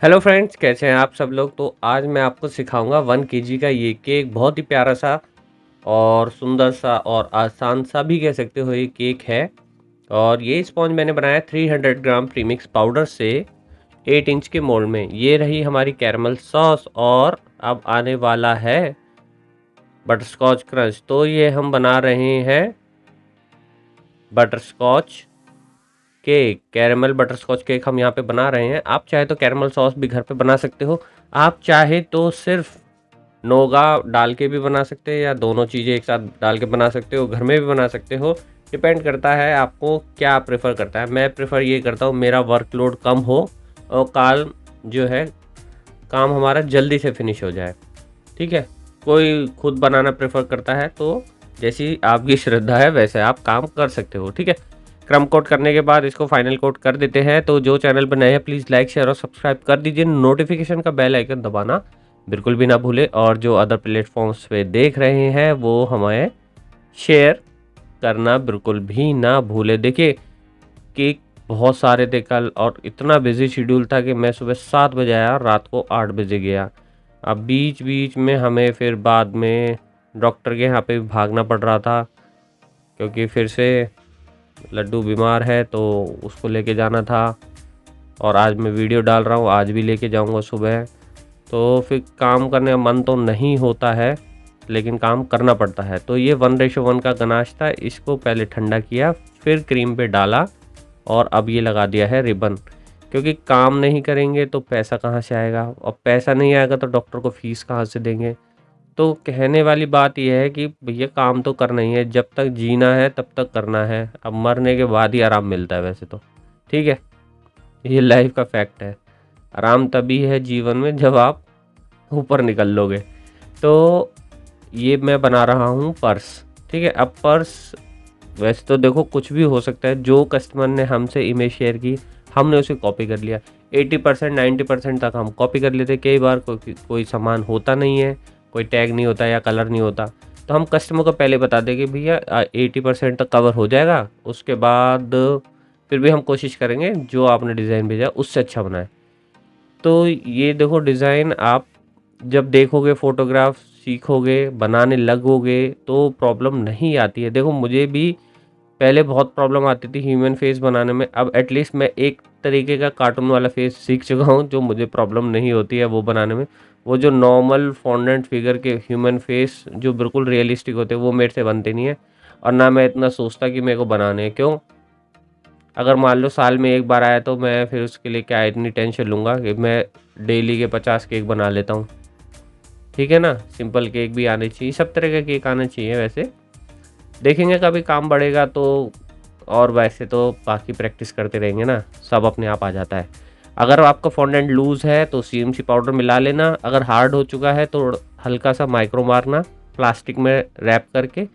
Hello friends, कैसे हैं आप सब लोग। तो आज मैं आपको सिखाऊंगा 1 kg का ये केक। बहुत ही प्यारा सा और सुंदर सा और आसान सा भी कह सकते हो ये केक है। और ये स्पॉन्ज मैंने बनाया 300 ग्राम प्रीमिक्स पाउडर से 8 इंच के मोल्ड में। ये रही हमारी कैरमल सॉस और अब आने वाला है बटरस्कॉच क्रंच। तो ये हम बना रहे हैं butterscotch cake, caramel butterscotch cake हम यहाँ पे बना रहे हैं। आप चाहे तो कैरमल सॉस भी घर पे बना सकते हो, आप चाहे तो सिर्फ नोगा डाल के भी बना सकते हैं या दोनों चीज़ें एक साथ डाल के बना सकते हो, घर में भी बना सकते हो। डिपेंड करता है आपको क्या प्रेफर करता है। मैं प्रेफर ये करता हूँ मेरा वर्कलोड कम हो और जो है काम हमारा जल्दी से फिनिश हो जाए। ठीक है, कोई खुद बनाना प्रेफर करता है तो जैसी आपकी श्रद्धा है वैसे आप काम कर सकते हो। ठीक है, क्रम कोट करने के बाद इसको फाइनल कोट कर देते हैं। तो जो चैनल पर नए हैं प्लीज़ लाइक शेयर और सब्सक्राइब कर दीजिए। नोटिफिकेशन का बेल आइकन दबाना बिल्कुल भी ना भूले और जो अदर प्लेटफॉर्म्स पे देख रहे हैं वो हमें शेयर करना बिल्कुल भी ना भूले। देखिए, केक बहुत सारे थे कल और इतना बिजी शेड्यूल था कि मैं सुबह 7 बजे आया, रात को 8 बजे गया। अब बीच बीच में हमें फिर बाद में डॉक्टर के यहाँ पे भी भागना पड़ रहा था, क्योंकि फिर से लड्डू बीमार है तो उसको लेके जाना था। और आज मैं वीडियो डाल रहा हूँ, आज भी लेके जाऊँगा सुबह। तो फिर काम करने का मन तो नहीं होता है, लेकिन काम करना पड़ता है। तो ये 1:1 का गनाश था, इसको पहले ठंडा किया, फिर क्रीम पे डाला और अब ये लगा दिया है रिबन। क्योंकि काम नहीं करेंगे तो पैसा कहाँ से आएगा, और पैसा नहीं आएगा तो डॉक्टर को फीस कहाँ से देंगे। तो कहने वाली बात यह है कि भैया काम तो करना ही है, जब तक जीना है तब तक करना है। अब मरने के बाद ही आराम मिलता है वैसे तो। ठीक है, ये लाइफ का फैक्ट है। आराम तभी है जीवन में जब आप ऊपर निकल लोगे। तो ये मैं बना रहा हूँ पर्स। ठीक है, अब पर्स वैसे तो देखो कुछ भी हो सकता है। जो कस्टमर ने हमसे इमेज शेयर की हमने उसे कॉपी कर लिया। 80% 90% तक हम कॉपी कर लेते। कई बार कोई सामान होता नहीं है, कोई टैग नहीं होता या कलर नहीं होता, तो हम कस्टमर को पहले बता दें कि भैया 80% तक कवर हो जाएगा, उसके बाद फिर भी हम कोशिश करेंगे जो आपने डिज़ाइन भेजा उससे अच्छा बनाए। तो ये देखो डिज़ाइन आप जब देखोगे, फ़ोटोग्राफ सीखोगे, बनाने लगोगे तो प्रॉब्लम नहीं आती है। देखो मुझे भी पहले बहुत प्रॉब्लम आती थी ह्यूमन फेस बनाने में। अब एटलीस्ट मैं एक तरीके का कार्टून वाला फेस सीख चुका हूँ जो मुझे प्रॉब्लम नहीं होती है वो बनाने में। वो जो नॉर्मल फॉन्डेंट फिगर के ह्यूमन फेस जो बिल्कुल रियलिस्टिक होते हैं वो मेरे से बनते नहीं है। और ना मैं इतना सोचता कि मेरे को बनाने हैं। क्यों? अगर मान लो साल में एक बार आया तो मैं फिर उसके लिए क्या इतनी टेंशन लूँगा कि मैं डेली के 50 केक बना लेता हूँ। ठीक है ना? सिंपल केक भी आने चाहिए, सब तरह का केक आना चाहिए वैसे। देखेंगे कभी काम बढ़ेगा तो। और वैसे तो बाकी प्रैक्टिस करते रहेंगे ना, सब अपने आप आ जाता है। अगर आपका फॉन्डेंट लूज़ है तो सीएमसी पाउडर मिला लेना। अगर हार्ड हो चुका है तो हल्का सा माइक्रो मारना प्लास्टिक में रैप करके,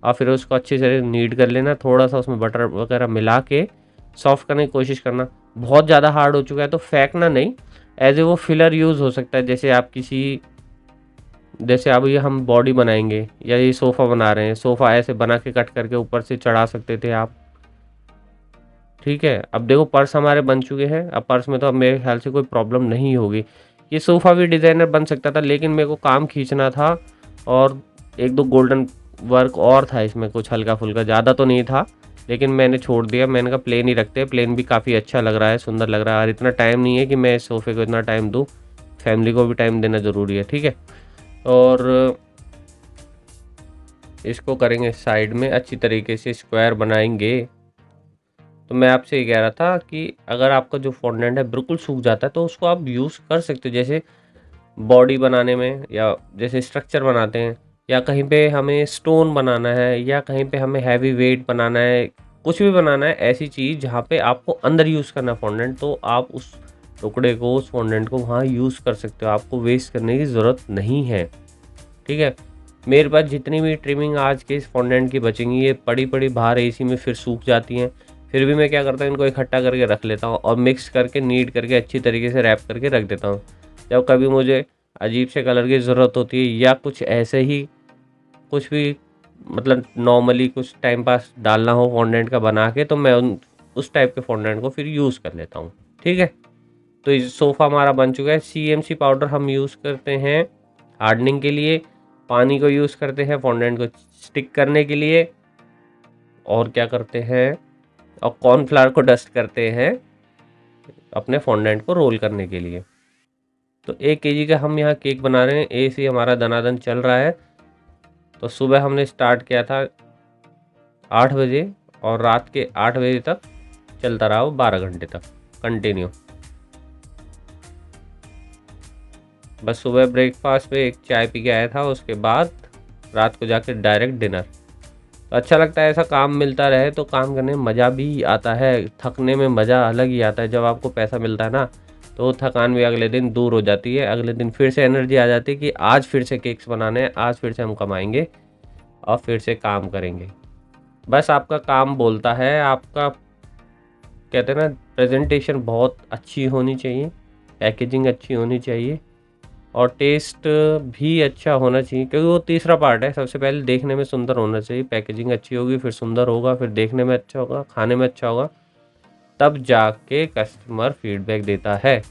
और फिर उसको अच्छे से नीड कर लेना। थोड़ा सा उसमें बटर वगैरह मिला के सॉफ्ट करने की कोशिश करना। बहुत ज़्यादा हार्ड हो चुका है तो फेंकना नहीं, एज ए वो फिलर यूज़ हो सकता है। जैसे अब ये हम बॉडी बनाएंगे या ये सोफ़ा बना रहे हैं, सोफ़ा ऐसे बना के कट करके ऊपर से चढ़ा सकते थे आप। ठीक है, अब देखो पर्स हमारे बन चुके हैं। अब पर्स में तो अब मेरे ख्याल से कोई प्रॉब्लम नहीं होगी। ये सोफ़ा भी डिज़ाइनर बन सकता था, लेकिन मेरे को काम खींचना था और एक दो गोल्डन वर्क और था इसमें, कुछ हल्का फुल्का, ज़्यादा तो नहीं था। लेकिन मैंने छोड़ दिया, मैंने कहा प्लेन ही रखते हैं। प्लेन भी काफ़ी अच्छा लग रहा है, सुंदर लग रहा है। और इतना टाइम नहीं है कि मैं इस सोफ़े को इतना टाइम दूँ, फैमिली को भी टाइम देना ज़रूरी है। ठीक है, और इसको करेंगे साइड में अच्छी तरीके से स्क्वायर बनाएंगे। तो मैं आपसे ये कह रहा था कि अगर आपका जो फॉन्डेंट है बिल्कुल सूख जाता है तो उसको आप यूज़ कर सकते हो, जैसे बॉडी बनाने में, या जैसे स्ट्रक्चर बनाते हैं, या कहीं पे हमें स्टोन बनाना है, या कहीं पे हमें हैवी वेट बनाना है, कुछ भी बनाना है ऐसी चीज़ जहाँ पे आपको अंदर यूज़ करना है फॉन्डेंट, तो आप उस टुकड़े को, उस फॉन्डेंट को वहाँ यूज़ कर सकते हो। आपको वेस्ट करने की ज़रूरत नहीं है। ठीक है, मेरे पास जितनी भी ट्रिमिंग आज के इस फॉन्डेंट की बचेंगी ये पड़ी पड़ी बाहर एसी में फिर सूख जाती हैं। फिर भी मैं क्या करता हूँ, इनको इकट्ठा करके रख लेता हूँ और मिक्स करके नीट करके अच्छी तरीके से रैप करके रख देता हूँ। जब कभी मुझे अजीब से कलर की ज़रूरत होती है या कुछ ऐसे ही कुछ भी, मतलब नॉर्मली कुछ टाइम पास डालना हो फॉन्डेंट का बना के, तो मैं उस टाइप के फॉन्डेंट को फिर यूज़ कर लेता हूँ। ठीक है, तो ये सोफ़ा हमारा बन चुका है। सीएमसी पाउडर हम यूज़ करते हैं हार्डनिंग के लिए, पानी को यूज़ करते हैं फॉन्डेंट को स्टिक करने के लिए, और क्या करते हैं, और कॉर्नफ्लावर को डस्ट करते हैं अपने फॉन्डेंट को रोल करने के लिए। तो 1 केजी का हम यहाँ केक बना रहे हैं। ऐसे हमारा दनादन चल रहा है। तो सुबह हमने स्टार्ट किया था 8 बजे और रात के 8 बजे तक चलता रहा वो 12 घंटे तक कंटिन्यू। बस सुबह ब्रेकफास्ट पे एक चाय पी के आया था, उसके बाद रात को जाके डायरेक्ट डिनर। तो अच्छा लगता है, ऐसा काम मिलता रहे तो काम करने में मज़ा भी आता है, थकने में मज़ा अलग ही आता है। जब आपको पैसा मिलता है ना, तो थकान भी अगले दिन दूर हो जाती है। अगले दिन फिर से एनर्जी आ जाती है कि आज फिर से केक्स बनाने हैं, आज फिर से हम कमाएंगे और फिर से काम करेंगे। बस आपका काम बोलता है, आपका कहते हैं ना, प्रेजेंटेशन बहुत अच्छी होनी चाहिए, पैकेजिंग अच्छी होनी चाहिए और टेस्ट भी अच्छा होना चाहिए, क्योंकि वो तीसरा पार्ट है। सबसे पहले देखने में सुंदर होना चाहिए, पैकेजिंग अच्छी होगी, फिर सुंदर होगा, फिर देखने में अच्छा होगा, खाने में अच्छा होगा, तब जाके कस्टमर फीडबैक देता है।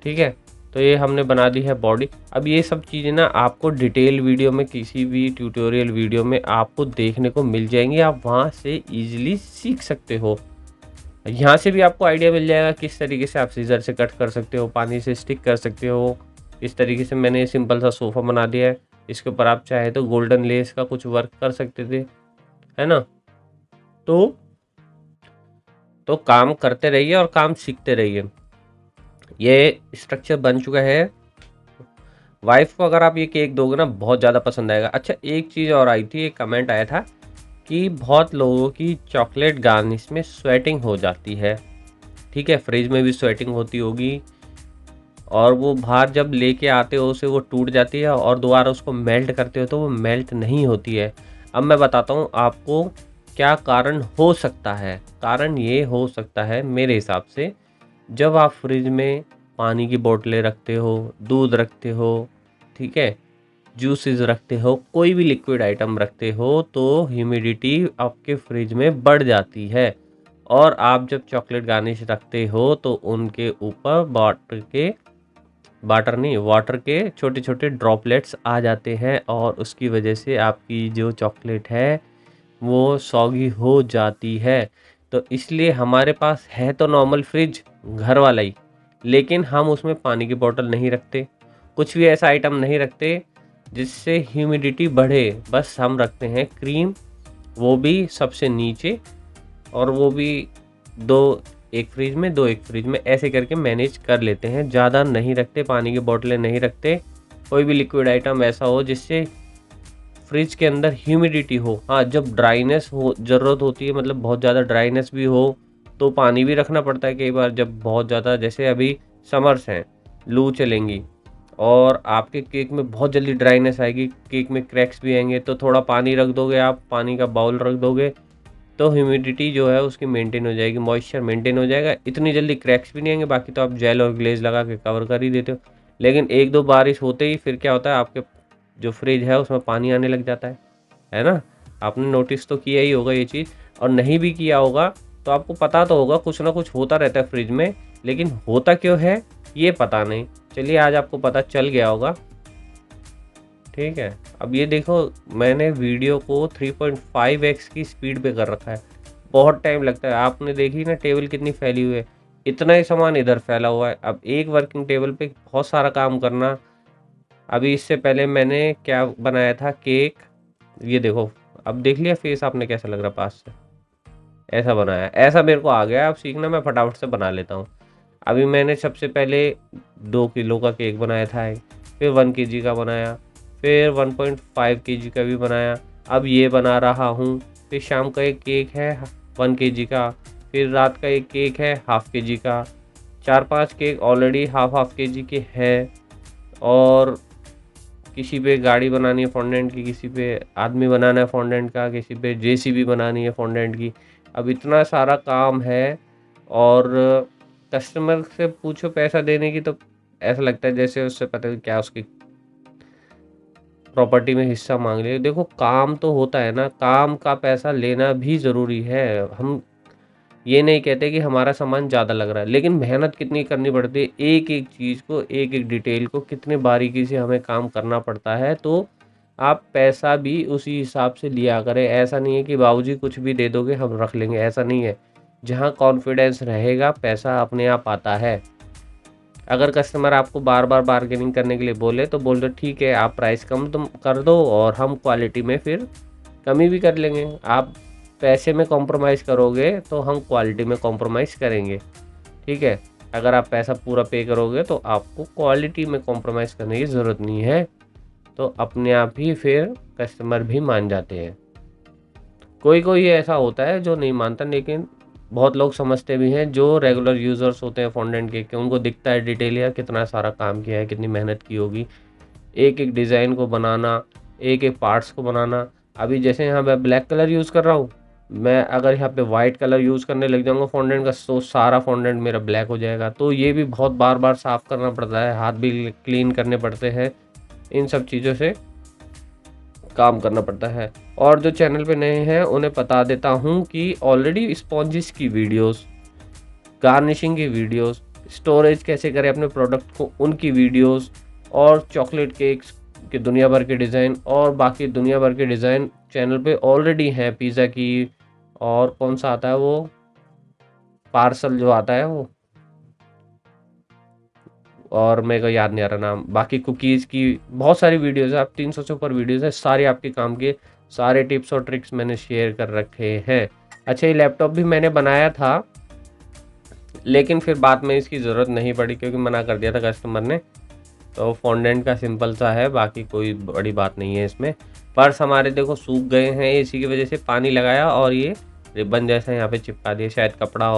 ठीक है, तो ये हमने बना दी है बॉडी। अब ये सब चीज़ें ना आपको डिटेल वीडियो में, किसी भी ट्यूटोरियल वीडियो में आपको देखने को मिल जाएंगी, आप वहाँ से ईजिली सीख सकते हो। यहाँ से भी आपको आइडिया मिल जाएगा किस तरीके से आप सीज़र से कट कर सकते हो, पानी से स्टिक कर सकते हो। इस तरीके से मैंने सिंपल सा सोफ़ा बना दिया है। इसके ऊपर आप चाहे तो गोल्डन लेस का कुछ वर्क कर सकते थे, है ना? तो काम करते रहिए और काम सीखते रहिए। ये स्ट्रक्चर बन चुका है। वाइफ़ को अगर आप ये केक दोगे ना, बहुत ज़्यादा पसंद आएगा। अच्छा, एक चीज़ और आई थी, एक कमेंट आया था कि बहुत लोगों की चॉकलेट गार्निश में स्वेटिंग हो जाती है। ठीक है, फ्रिज में भी स्वेटिंग होती होगी और वो बाहर जब लेके आते हो उसे वो टूट जाती है और दोबारा उसको मेल्ट करते हो तो वो मेल्ट नहीं होती है। अब मैं बताता हूँ आपको क्या कारण हो सकता है। कारण ये हो सकता है मेरे हिसाब से, जब आप फ्रिज में पानी की बोतलें रखते हो, दूध रखते हो, ठीक है, जूसेस रखते हो, कोई भी लिक्विड आइटम रखते हो, तो ह्यूमिडिटी आपके फ्रिज में बढ़ जाती है और आप जब चॉकलेट गार्निश रखते हो तो उनके ऊपर वाटर के छोटे छोटे ड्रॉपलेट्स आ जाते हैं और उसकी वजह से आपकी जो चॉकलेट है वो सॉगी हो जाती है। तो इसलिए हमारे पास है तो नॉर्मल फ्रिज घर वाला ही, लेकिन हम उसमें पानी की बोतल नहीं रखते, कुछ भी ऐसा आइटम नहीं रखते जिससे ह्यूमिडिटी बढ़े। बस हम रखते हैं क्रीम, वो भी सबसे नीचे, और वो भी दो एक फ्रिज में, दो एक फ्रिज में, ऐसे करके मैनेज कर लेते हैं। ज़्यादा नहीं रखते, पानी की बोतलें नहीं रखते, कोई भी लिक्विड आइटम ऐसा हो जिससे फ्रिज के अंदर ह्यूमिडिटी हो। हाँ, जब ड्राइनेस हो, ज़रूरत होती है, मतलब बहुत ज़्यादा ड्राइनेस भी हो तो पानी भी रखना पड़ता है कई बार। जब बहुत ज़्यादा, जैसे अभी समर्स हैं, लू चलेंगी और आपके केक में बहुत जल्दी ड्राइनेस आएगी, केक में क्रैक्स भी आएंगे, तो थोड़ा पानी रख दोगे आप, पानी का बाउल रख दोगे तो ह्यूमिडिटी जो है उसकी मेंटेन हो जाएगी, मॉइस्चर मेंटेन हो जाएगा, इतनी जल्दी क्रैक्स भी नहीं आएंगे। बाकी तो आप जेल और ग्लेज लगा के कवर कर ही देते हो, लेकिन एक दो बारिश होते ही फिर क्या होता है, आपके जो फ्रिज है उसमें पानी आने लग जाता है ना? आपने नोटिस तो किया ही होगा ये चीज़, और नहीं भी किया होगा तो आपको पता तो होगा, कुछ ना कुछ होता रहता है फ्रिज में, लेकिन होता क्यों है ये पता नहीं। चलिए, आज आपको पता चल गया होगा। ठीक है, अब ये देखो, मैंने वीडियो को 3.5x की स्पीड पे कर रखा है। बहुत टाइम लगता है, आपने देखी ना टेबल कितनी फैली हुई है, इतना ही सामान इधर फैला हुआ है। अब एक वर्किंग टेबल पे बहुत सारा काम करना। अभी इससे पहले मैंने क्या बनाया था, केक, ये देखो, अब देख लिया फेस आपने कैसा लग रहा पास से, ऐसा बनाया, ऐसा मेरे को आ गया। अब सीखना, मैं फटाफट से बना लेता हूँ। अभी मैंने सबसे पहले 2 किलो का केक बनाया था, फिर 1 kg का बनाया, फिर 1.5 kg का भी बनाया, अब ये बना रहा हूँ। फिर शाम का एक केक है 1 kg का, फिर रात का एक केक है ½ kg का। 4-5 केक ऑलरेडी हाफ kg के हैं। और किसी पे गाड़ी बनानी है फॉन्डेंट की, किसी पे आदमी बनाना है फॉन्डेंट का, किसी पे जेसीबी बनानी है फॉन्डेंट की। अब इतना सारा काम है और कस्टमर से पूछो पैसा देने की तो ऐसा लगता है जैसे उससे पता है क्या उसकी प्रॉपर्टी में हिस्सा मांग रहे हो। देखो, काम तो होता है ना, काम का पैसा लेना भी ज़रूरी है। हम ये नहीं कहते कि हमारा सामान ज़्यादा लग रहा है, लेकिन मेहनत कितनी करनी पड़ती है, एक-एक चीज़ को, एक-एक डिटेल को कितने बारीकी से हमें काम करना पड़ता है। तो आप पैसा भी उसी हिसाब से लिया करें। ऐसा नहीं है कि बाबूजी कुछ भी दे दोगे हम रख लेंगे, ऐसा नहीं है। जहाँ कॉन्फिडेंस रहेगा पैसा अपने आप आता है। अगर कस्टमर आपको बार-बार बार्गेनिंग करने के लिए बोले तो बोल दो ठीक है, आप प्राइस कम तुम कर दो और हम क्वालिटी में फिर कमी भी कर लेंगे। आप पैसे में कॉम्प्रोमाइज़ करोगे तो हम क्वालिटी में कॉम्प्रोमाइज़ करेंगे, ठीक है? अगर आप पैसा पूरा पे करोगे तो आपको क्वालिटी में कॉम्प्रोमाइज़ करने की ज़रूरत नहीं है। तो अपने आप ही फिर कस्टमर भी मान जाते हैं। कोई-कोई ऐसा होता है जो नहीं मानता, लेकिन बहुत लोग समझते भी हैं जो रेगुलर यूज़र्स होते हैं फॉन्डेंट के उनको दिखता है डिटेल या कितना सारा काम किया है, कितनी मेहनत की होगी। एक-एक डिज़ाइन को बनाना, एक-एक पार्ट्स को बनाना। अभी जैसे यहाँ मैं ब्लैक कलर यूज़ कर रहा हूँ, मैं अगर यहाँ पे वाइट कलर यूज़ करने लग जाऊँगा फॉन्डेंट का तो सारा फॉन्डेंट मेरा ब्लैक हो जाएगा। तो ये भी बहुत बार-बार साफ़ करना पड़ता है, हाथ भी क्लीन करने पड़ते हैं। इन सब चीज़ों से काम करना पड़ता है। और जो चैनल पे नए हैं उन्हें बता देता हूँ कि ऑलरेडी स्पॉन्जेस की वीडियोस, गार्निशिंग की वीडियोस, स्टोरेज कैसे करें अपने प्रोडक्ट को उनकी वीडियोस, और चॉकलेट केक्स के दुनिया भर के डिज़ाइन और बाकी दुनिया भर के डिज़ाइन चैनल पे ऑलरेडी हैं। पिज़्ज़ा की, और कौन सा आता है वो पार्सल जो आता है वो, और मेरे को याद नहीं आ रहा नाम। बाकी कुकीज़ की बहुत सारी वीडियोज़ है, आप 300 से ऊपर वीडियोज़ है, सारे आपके काम के, सारे टिप्स और ट्रिक्स मैंने शेयर कर रखे हैं। अच्छा, ये लैपटॉप भी मैंने बनाया था, लेकिन फिर बाद में इसकी ज़रूरत नहीं पड़ी क्योंकि मना कर दिया था कस्टमर ने। तो फॉन्डेंट का सिंपल सा है, बाकी कोई बड़ी बात नहीं है इसमें। पर्स हमारे देखो सूख गए हैं इसी की वजह से, पानी लगाया और ये रिबन जैसा यहाँ पे चिपका दिया, शायद कपड़ा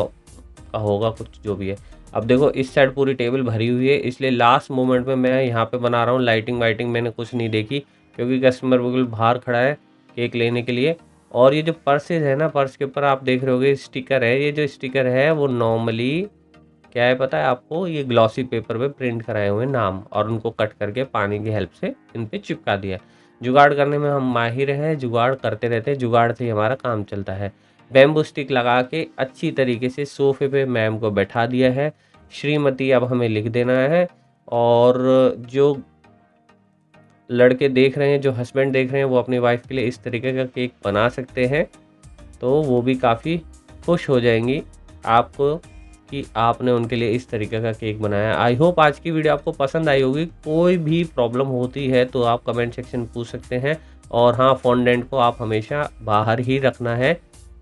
का होगा कुछ, जो भी है। अब देखो इस साइड पूरी टेबल भरी हुई है, इसलिए लास्ट मोमेंट में मैं यहाँ पे बना रहा हूँ। लाइटिंग वाइटिंग मैंने कुछ नहीं देखी क्योंकि कस्टमर बिल्कुल बाहर खड़ा है केक लेने के लिए। और ये जो पर्सेज है ना, पर्स के ऊपर आप देख रहे होगे स्टिकर है, ये जो स्टिकर है वो नॉर्मली क्या है पता है आपको, ये ग्लॉसी पेपर पे प्रिंट कराए हुए नाम, और उनको कट करके पानी की हेल्प से इन पे चिपका दिया। जुगाड़ करने में हम माहिर हैं, जुगाड़ करते रहते हैं, जुगाड़ से ही हमारा काम चलता है। बैम्बू स्टिक लगा के अच्छी तरीके से सोफे पे मैम को बैठा दिया है। श्रीमती अब हमें लिख देना है, और जो लड़के देख रहे हैं, जो हस्बैंड देख रहे हैं, वो अपनी वाइफ के लिए इस तरीके का केक बना सकते हैं, तो वो भी काफ़ी खुश हो जाएंगी आपको कि आपने उनके लिए इस तरीके का केक बनाया। आई होप आज की वीडियो आपको पसंद आई होगी। कोई भी प्रॉब्लम होती है तो आप कमेंट सेक्शन में पूछ सकते हैं। और हाँ, फॉन्डेंट को आप हमेशा बाहर ही रखना है,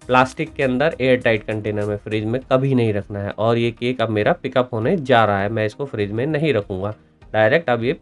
प्लास्टिक के अंदर एयर टाइट कंटेनर में, फ्रिज में कभी नहीं रखना है। और ये केक अब मेरा पिकअप होने जा रहा है, मैं इसको फ्रिज में नहीं रखूँगा, डायरेक्ट अब ये